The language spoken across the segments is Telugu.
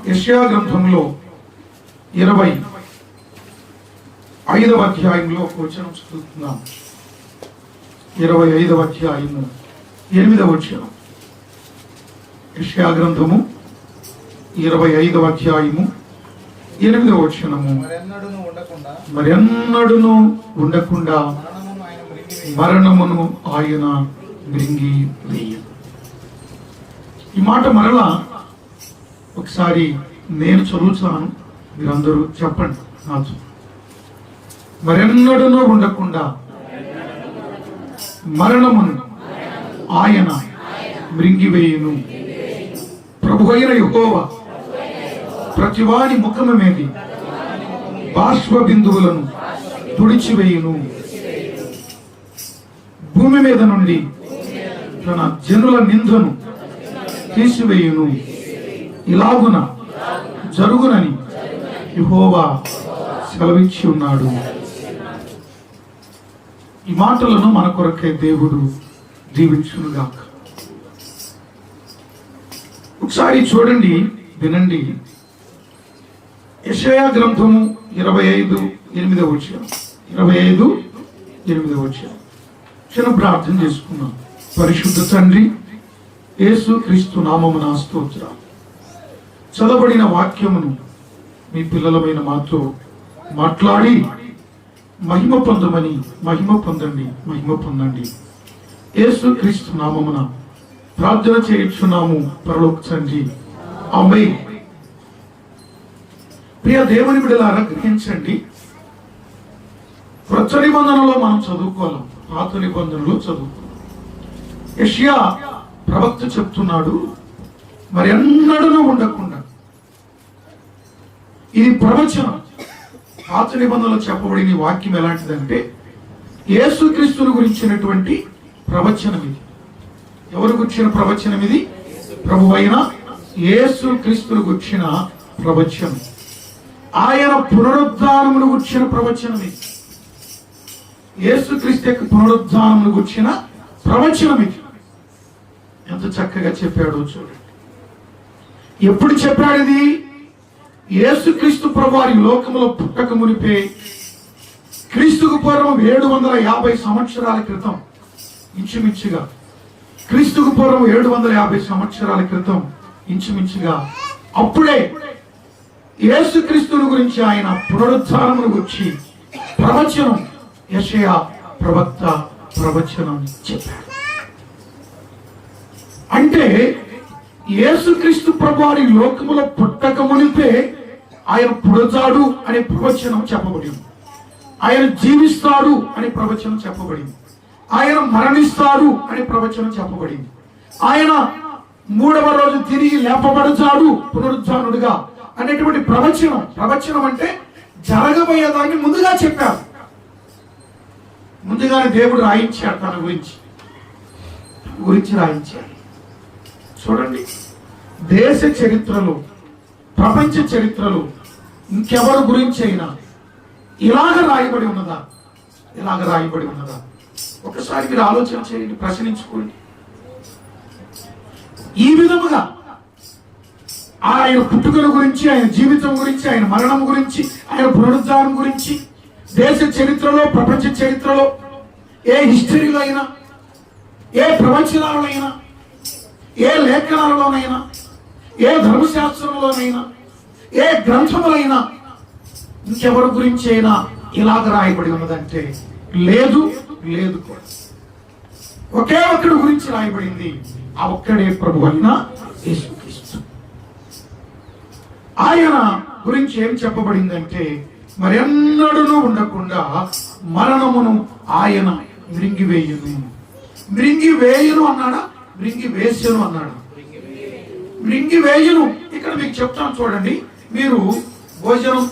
యెషయా గ్రంథంలో 25వ అధ్యాయంలో ఒక వచనం చదువుతున్నాం. 25వ అధ్యాయము 8వ వచనం. యెషయా గ్రంథము 25వ అధ్యాయము 8వ వచనము. మరెన్నడును ఉండకుండా మరణమును ఆయన మృంగి వేయను. ఈ మాట మరలా ఒకసారి నేను చదువుతాను, మీరందరూ చెప్పండి నాతో. మరెన్నడూనూ ఉండకుండా మరణమును ఆయన మృంగివేయును. ప్రభువైన యెహోవా ప్రతివాని ముఖము మీద బాష్ప బిందువులను తుడిచివేయును. భూమి మీద నుండి తన జనుల నిందను తీసివేయును. ఇలాగున జరుగునని యెహోవా సెలవిచ్చి ఉన్నాడు. ఈ మాటలను మన కొరకే దేవుడు దీవించునుగాక. ఒకసారి చూడండి, వినండి. యెషయా గ్రంథము 25:8 వచనం. 25:8 వచనం. చిన్న ప్రార్థన చేసుకున్నాం. పరిశుద్ధ తండ్రి, యేసు క్రీస్తు నామమున స్తోత్రాలు. చదవబడిన వాక్యమును మీ పిల్లలమైన మాతో మాట్లాడి మహిమ పొందమని, మహిమ పొందండి. యేసు క్రీస్తు నామమున ప్రార్థన చేయుచున్నాము పరలోక తండ్రి, ఆమేన్. ప్రియ దేవుని బిడ్డలారా, గ్రహించండి. క్రొత్త నిబంధనలో మనం చదువుకోవాలి, పాత నిబంధనలో చదువుకోవాలి. యెషయా ప్రవక్త చెప్తున్నాడు, మరి ఎన్నడూ ఉండకుండా. ఇది ప్రవచనం. పాత నిబంధనలో చెప్పబడిన వాక్యం ఎలాంటిదంటే యేసుక్రీస్తుని గురించినటువంటి ప్రవచనం ఇది. ఎవరు గురించిన ప్రవచనం ఇది? ప్రభువైన యేసుక్రీస్తుని గురించిన ప్రవచనం. ఆయన పునరుద్ధానమును గురించిన ప్రవచనం ఇది. యేసుక్రీస్తు యొక్క పునరుద్ధానమును గురించిన ప్రవచనం ఇది. ఎంత చక్కగా చెప్పాడో చూడండి. ఎప్పుడు చెప్పాడు ఇది? యేసుక్రీస్తు ప్రభువారి లోకములో పుట్టక మునిపే, క్రీస్తుకు పూర్వం 750 సంవత్సరాల క్రితం, ఇంచుమించుగా క్రీస్తుకు పూర్వం 750 సంవత్సరాల క్రితం ఇంచుమించుగా అప్పుడే యేసుక్రీస్తుని గురించి, ఆయన పునరుద్ధానమును గురించి ప్రవచనం యెషయా ప్రవక్త ప్రవచనం చెప్పాడు. అంటే యేసుక్రీస్తు ప్రభువారి లోకములో పుట్టక మునిపే ఆయన పుడతాడు అనే ప్రవచనం చెప్పబడింది. ఆయన జీవిస్తాడు అనే ప్రవచనం చెప్పబడింది. ఆయన మరణిస్తాడు అనే ప్రవచనం చెప్పబడింది. ఆయన 3వ రోజు తిరిగి లేపబడతాడు పునరుద్ధానుడుగా అనేటువంటి ప్రవచనం. ప్రవచనం అంటే జరగబోయేదాన్ని ముందుగా చెప్పారు. ముందుగానే దేవుడు రాయించాడు, తన గురించి రాయించాడు. చూడండి, దేశ చరిత్రలో, ప్రపంచ చరిత్రలో ఇంకెవరి గురించి అయినా ఇలాగ రాయబడి ఉన్నదా? ఒకసారి మీరు ఆలోచన చేయండి, ప్రశ్నించుకోండి. ఈ విధముగా ఆయన పుట్టుకల గురించి, ఆయన జీవితం గురించి, ఆయన మరణం గురించి, ఆయన పునరుద్ధానం గురించి దేశ చరిత్రలో, ప్రపంచ చరిత్రలో ఏ హిస్టరీలో అయినా, ఏ ప్రవచనాలలో అయినా, ఏ లేఖనాలలోనైనా, ఏ ధర్మశాస్త్రంలోనైనా, ఏ గ్రంథములైనా ఇంకెవరి గురించి అయినా ఇలాగ రాయబడి ఉన్నదంటే లేదు కూడా. ఒకే ఒక్కడి గురించి రాయబడింది. ఆ ఒక్కడే ప్రభు అయిన యేసుక్రీస్తు. ఆయన గురించి ఏం చెప్పబడిందంటే మరెన్నడూనూ ఉండకుండా మరణమును ఆయన మృంగివేయును అన్నాడా? మృంగివేసెను అన్నాడు. మృంగివేయును. ఇక్కడ మీకు చెప్తాను చూడండి. మీరు భోజనం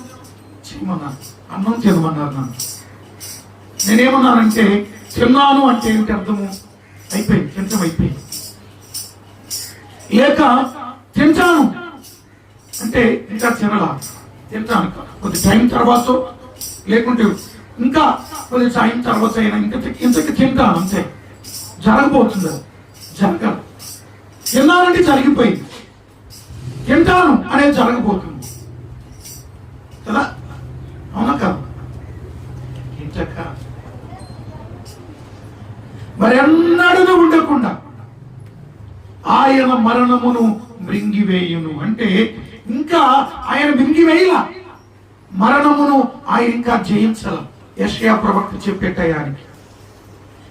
చేయమన్నారు, అన్నం తినమన్నారు. నేనేమన్నానంటే తిన్నాను అంటే ఏమిటి అర్థము? అయిపోయింది, తింటాం అయిపోయింది. లేక తింటాను అంటే ఇంకా తింటాను కొద్ది టైం తర్వాత, లేకుంటే ఇంకా కొద్ది టైం తర్వాత అయినా ఇంతకి తింటాను అంతే. జరగబోతుంది, జరగదు. తిన్నానంటే జరిగిపోయింది. తింటాను అనేది జరగబోతుంది కదా, అవునా కదా? ఇంతక మరి ఎన్నడూ ఉండకుండా ఆయన మరణమును మృంగివేయును. అంటే ఇంకా ఆయన మృంగివేయల, మరణమును ఆయన ఇంకా జయించాల. యెషయా ప్రవక్త చెప్పే టయానికి,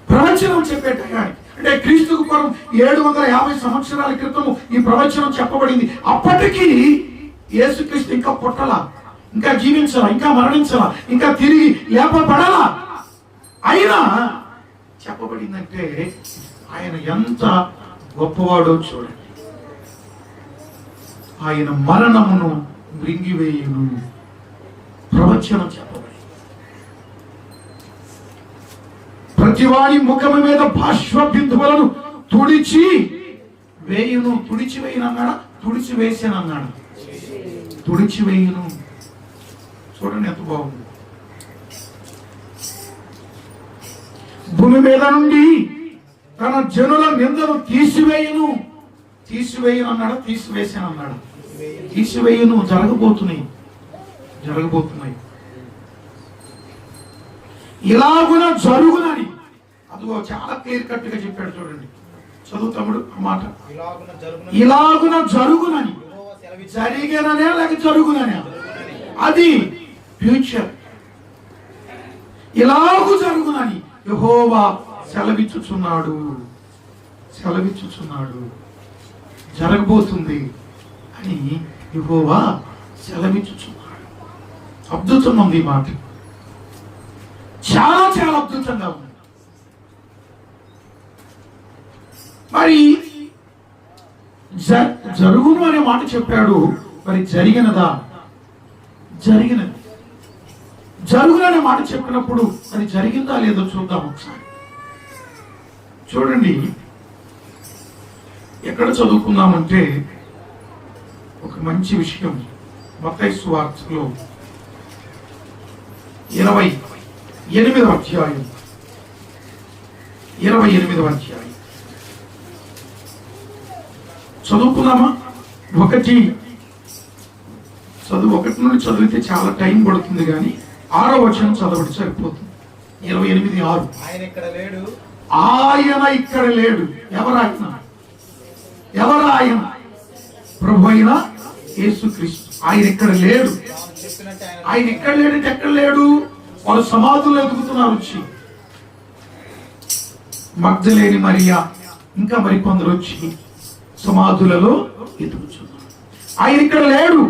ప్రవచనం చెప్పే టయానికి, అంటే క్రీస్తుకు పూర్వం 750 సంవత్సరాల క్రితం ఈ ప్రవచనం చెప్పబడింది. అప్పటికి యేసుక్రీస్తు ఇంకా పుట్టలా, ఇంకా జీవించాలా, ఇంకా మరణించాలా, ఇంకా తిరిగి లేపబడాలా. అయినా చెప్పబడిందంటే ఆయన ఎంత గొప్పవాడో చూడండి. ఆయన మరణమును మృంగివేయును ప్రవచనం చెప్పబడి, ప్రతివాడి ముఖము మీద బాష్ప బిందువులను తుడిచి వేయును. తుడిచి వేయను అన్నాడా? తుడిచి వేసాను అన్నాడు. తుడిచి వేయును. చూడండి ఎంత బాగుంది. భూమి మీద నుండి తన జనుల నిందను తీసివేయును. తీసివేయను అన్నాడు, తీసివేసాను అన్నాడు. తీసివేయును. జరగబోతున్నాయి. ఇలాగున జరుగునని, అదిగో చాలా క్లియర్ కట్ గా చెప్పాడు. చూడండి, చదువు తమ్ముడు ఆ మాట. ఇలాగున జరుగునని, జరిగిననే లేక జరుగుననే, అది ఫ్యూచర్. ఇలాగు జరుగునని యెహోవా సెలవిచ్చుచున్నాడు. జరగబోతుంది అని యెహోవా సెలవిచ్చుచున్నాడు. అద్భుతంగా ఉంది ఈ మాట, చాలా చాలా అద్భుతంగా ఉంది. మరి జరుగును అనే మాట చెప్పాడు. మరి జరిగినదా? జరిగినది. జరుగును అనే మాట చెప్పినప్పుడు అది జరిగిందా లేదో చూద్దాం ఒకసారి. చూడండి, ఎక్కడ చదువుకుందామంటే ఒక మంచి విషయం మత్తయి సువార్తలో 28వ అధ్యాయం 28వ అధ్యాయం చదువుకుందామా? 1 నుండి చదివితే చాలా టైం పడుతుంది, కానీ 6వ వచనం చదవడం సరిపోతుంది. 28:6. ఆయన ఇక్కడ లేడు. ఎవరాయన? ప్రభు అయిన యేసుక్రీస్తు. ఆయన ఇక్కడ లేడు. ఆయన ఎక్కడ లేడంటే ఎక్కడ లేడు? వాళ్ళు సమాధులు ఎదుగుతున్నారు వచ్చి, మగ్దలేని మరియా ఇంకా మరికొందరు వచ్చి సమాధులలో ఎదుగుతున్నారు. ఆయన ఇక్కడ లేడు.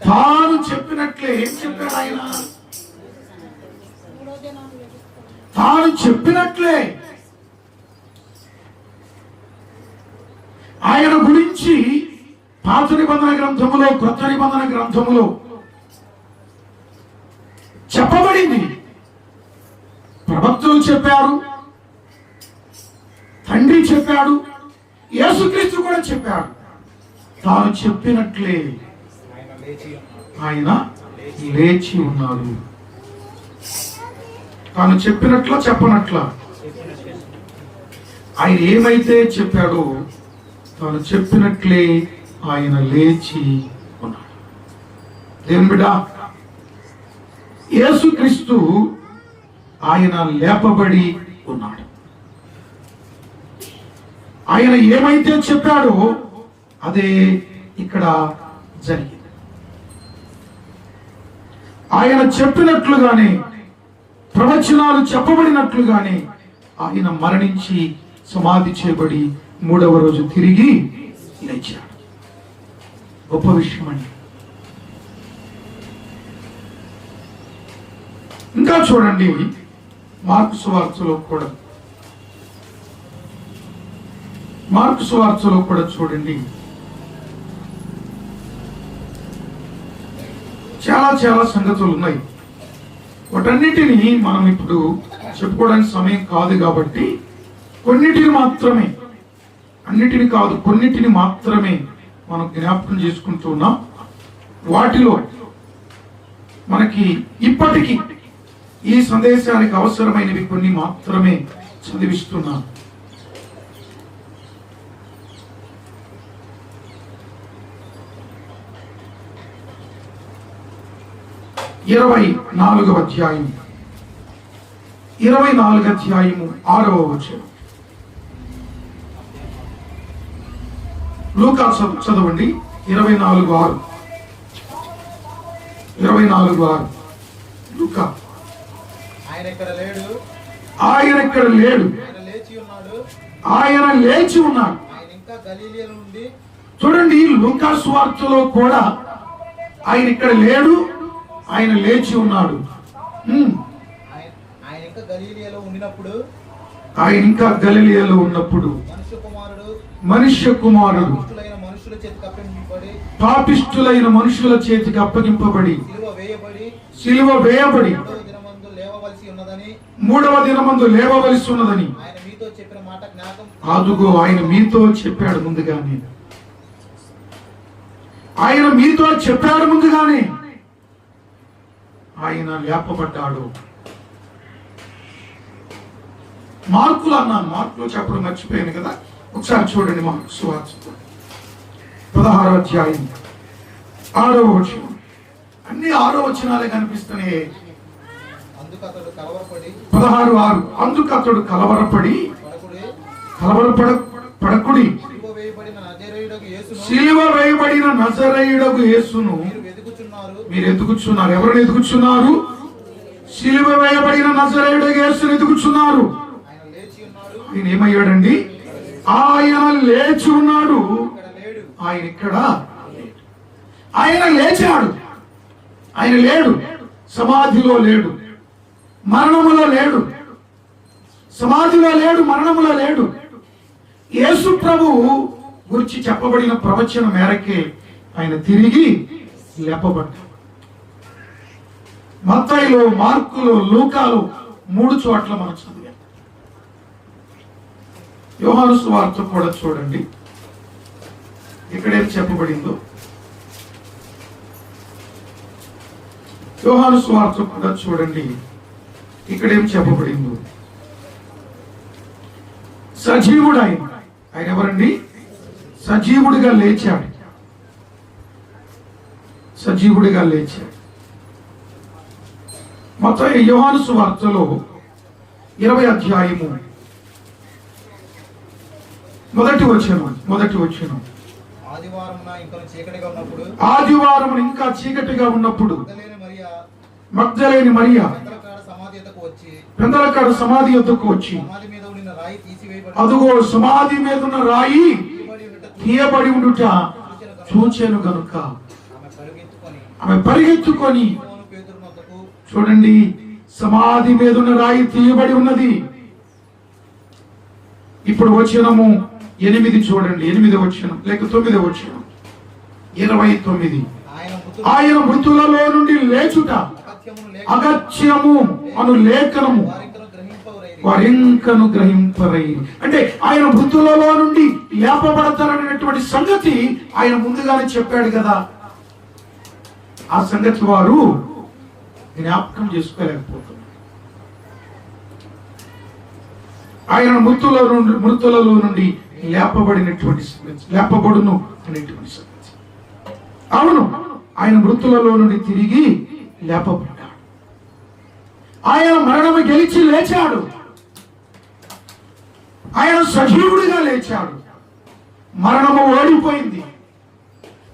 తాను చెప్పినట్లే. ఏం చెప్పాడు ఆయన? తాను చెప్పినట్లే ఆయన గురించి పాత నిబంధన గ్రంథములో, క్రొత్త నిబంధన గ్రంథములో చెప్పబడింది. ప్రవక్తలు చెప్పారు, తండ్రి చెప్పాడు, యేసుక్రీస్తు కూడా చెప్పాడు. తాను చెప్పినట్లే ఆయన లేచి ఉన్నాడు. తాను చెప్పినట్ల చెప్పనట్ల ఆయన ఏమైతే చెప్పాడో తాను చెప్పినట్లే ఆయన లేచి ఉన్నాడు. దేవుని బిడ్డ, యేసుక్రీస్తు ఆయన లేపబడి ఉన్నాడు. ఆయన ఏమైతే చెప్పాడో అదే ఇక్కడ జరిగింది. ఆయన చెప్పినట్లుగానే, ప్రవచనాలు చెప్పబడినట్లుగానే ఆయన మరణించి సమాధి చేయబడి 3వ రోజు తిరిగి లేచాడు. గొప్ప విషయం అండి. ఇంకా చూడండి, మార్కు సువార్తలో కూడా చూడండి, చాలా చాలా సంగతులు ఉన్నాయి. వాటన్నిటిని మనం ఇప్పుడు చెప్పుకోవడానికి సమయం కాదు కాబట్టి కొన్నిటిని మాత్రమే, అన్నిటిని కాదు, కొన్నిటిని మాత్రమే మనం జ్ఞాపకం చేసుకుంటూ ఉన్నాం. వాటిలో మనకి ఇప్పటికీ ఈ సందేశానికి అవసరమైనవి కొన్ని మాత్రమే చదివిస్తున్నాం. 24వ అధ్యాయం 24 అధ్యాయము 6వ వచనం. లూకా చదవండి 24:6. 24:6 లూకా. ఆయన ఇక్కడ లేడు, ఆయన లేచి ఉన్నాడు. ఆయన ఇంకా గలిలయ నుండి. చూడండి, లూకా సువార్తలో కూడా ఆయన ఇక్కడ లేడు, ఆయన లేచి ఉన్నాడు. ఆయన ఇంకా గలిలయలో ఉండినప్పుడు, ఆయన ఇంకా గలిలయలో ఉన్నప్పుడు మనుష్య కుమారుడు పాపిష్ఠులైన మనుషుల చేతికి అప్పగింపబడి సిలువ వేయబడి 3వ దినమందు లేవవలసి ఉన్నదని అదుగో ఆయన మీతో చెప్పాడు ముందుగానే. ఆయన మీతో చెప్పాడు ముందుగానే. ఆయన లేపబడ్డాడు. మార్కులు అన్నాను, మార్కులు చెప్పడం మర్చిపోయాను కదా. ఒకసారి చూడండి మార్కు సువార్త 16వ అధ్యాయం 6వ వచనం. అన్ని 6వ వచనాలే కనిపిస్తున్నాయి. 16:6 అందుకు అతడు కలవరపడి పడకుడి, సిలువ వేయబడిన నజరేయుడగు యేసును మీరు ఎదుగుచున్నారు. ఎవరిని ఎదుగుచున్నారు? సిలువ వేయబడిన నజరేయుడగు యేసును ఎదుగుచున్నారు. ఆయన ఏమయ్యాడండి? ఆయన లేచి ఉన్నాడు. ఆయన ఇక్కడ, ఆయన లేచాడు. ఆయన లేడు, సమాధిలో లేడు, మరణములో లేడు. సమాధిలో లేడు, మరణములో లేడు. యేసు ప్రభువు గురించి చెప్పబడిన ప్రవచనం మేరకే ఆయన తిరిగి లేపబడ్డాడు. మత్తయిలో, మార్కులో, లూకాలో 3 చోట్ల మనం చదివాం. యోహాను సువార్త కూడా చూడండి, ఇక్కడేం చెప్పబడిందో. యోహాను సువార్త కూడా చూడండి, ఇక్కడేం చెప్పబడిందో. సజీవుడు ఆయన. ఆయన ఎవరండి? సజీవుడిగా లేచాడు. సజీవుడిగా లేచాడు. మొత్తం యోహాను సువార్తలో 20వ అధ్యాయము మొదటి వచనం. ఆదివారం ఇంకా చీకటిగా ఉన్నప్పుడు మగ్దలేని మరియా పెందలకాడ సమాధి యొద్దకు వచ్చి అదుగో సమాధి మీద ఉన్న రాయి తీయబడి ఉండుట చూచెను గనుక ఆమె పరిగెత్తుకొని, చూడండి, సమాధి మీద ఉన్న రాయి తీయబడి ఉన్నది. ఇప్పుడు వచనము 8 చూడండి. 8వ వచనం లేక 9వ వచనం. 29 ఆయన మృతులలో నుండి లేచుట అగత్యము అను లేఖనము వారింకను గ్రహింపరై. అంటే ఆయన మృతులలో నుండి లేపబడతారనేటువంటి సంగతి ఆయన ముందుగానే చెప్పాడు కదా. ఆ సంగతి వారు జ్ఞాపకం చేసుకోలేకపోతున్నారు. ఆయన మృతులలో నుండి లేపబడినటువంటి సంగతి, లేపబడును అనేటువంటి సంగతి. అవును, ఆయన మృతులలో నుండి తిరిగి లేపబడ్డాడు. ఆయన మరణము గెలిచి లేచాడు. ఆయన సజీవుడిగా లేచాడు. మరణము ఓడిపోయింది,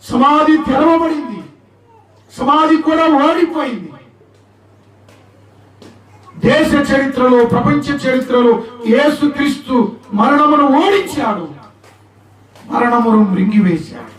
సమాధి తెరవబడింది, సమాధి కూడా ఓడిపోయింది. దేశ చరిత్రలో, ప్రపంచ చరిత్రలో యేసుక్రీస్తు మరణమును ఓడించాడు, మరణమును మృంగివేశాడు.